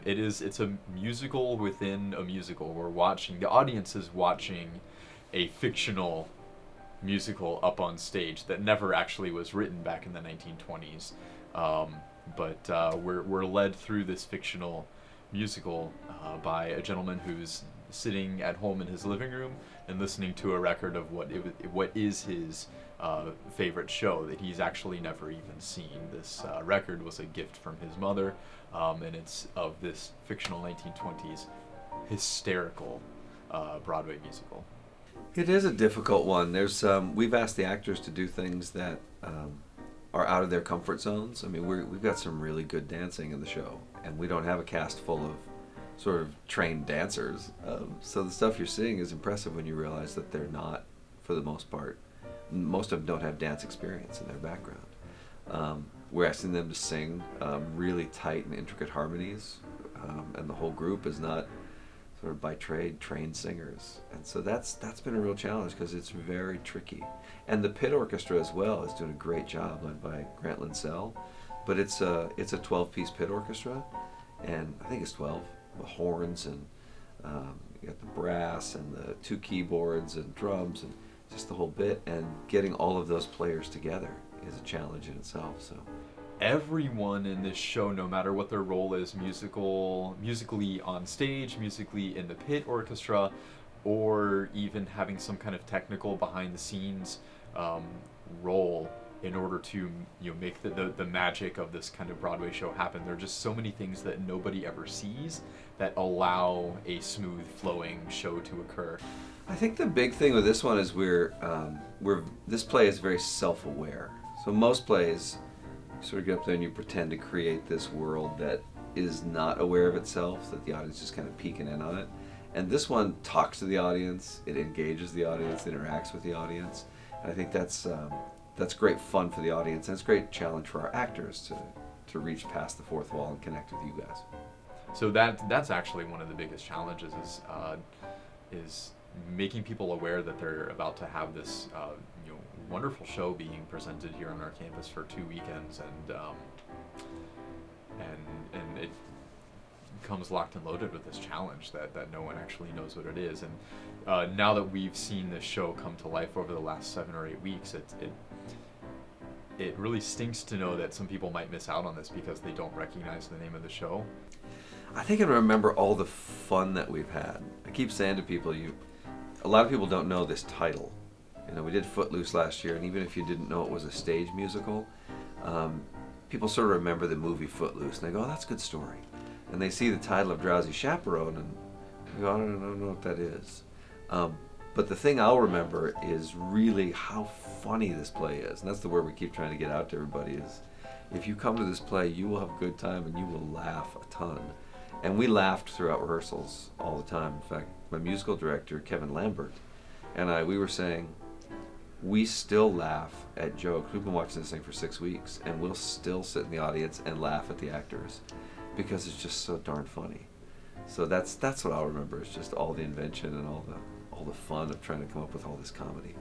It's a musical within a musical. The audience is watching a fictional musical up on stage that never actually was written back in the 1920s. But we're led through this fictional musical by a gentleman who's sitting at home in his living room and listening to a record of what is his favorite show that he's actually never even seen. This record was a gift from his mother, and it's of this fictional 1920s hysterical Broadway musical. It is a difficult one. We've asked the actors to do things that are out of their comfort zones. I mean, we've got some really good dancing in the show, and we don't have a cast full of sort of trained dancers. So the stuff you're seeing is impressive when you realize that they're not, for the most part. Most of them don't have dance experience in their background. We're asking them to sing really tight and intricate harmonies, and the whole group is not sort of by trade trained singers, and so that's been a real challenge because it's very tricky. And the pit orchestra as well is doing a great job, led by Grant Linsell, but it's a 12-piece pit orchestra, and I think it's 12 with horns, and you got the brass and the 2 keyboards and drums and just the whole bit, and getting all of those players together is a challenge in itself. So Everyone in this show, no matter what their role is, musically on stage, musically in the pit orchestra, or even having some kind of technical behind the scenes role in order to make the magic of this kind of Broadway show happen. There are just so many things that nobody ever sees that allow a smooth flowing show to occur. I think the big thing with this one is this play is very self-aware. So most plays, you sort of get up there and you pretend to create this world that is not aware of itself, that the audience is just kind of peeking in on it. And this one talks to the audience, it engages the audience, it interacts with the audience. And I think that's great fun for the audience, and it's a great challenge for our actors to reach past the fourth wall and connect with you guys. So that's actually one of the biggest challenges is making people aware that they're about to have this wonderful show being presented here on our campus for 2 weekends, and it comes locked and loaded with this challenge that no one actually knows what it is. And now that we've seen this show come to life over the last 7 or 8 weeks, it really stinks to know that some people might miss out on this because they don't recognize the name of the show. I think I remember all the fun that we've had. I keep saying to people, a lot of people don't know this title. We did Footloose last year, and even if you didn't know it was a stage musical, people sort of remember the movie Footloose, and they go, "Oh, that's a good story." And they see the title of Drowsy Chaperone, and they go, "I don't know what that is." But the thing I'll remember is really how funny this play is, and that's the word we keep trying to get out to everybody is, if you come to this play, you will have a good time and you will laugh a ton. And we laughed throughout rehearsals all the time. In fact, my musical director, Kevin Lambert, and we were saying, we still laugh at jokes. We've been watching this thing for 6 weeks, and we'll still sit in the audience and laugh at the actors because it's just so darn funny. So that's what I'll remember, is just all the invention and all the fun of trying to come up with all this comedy.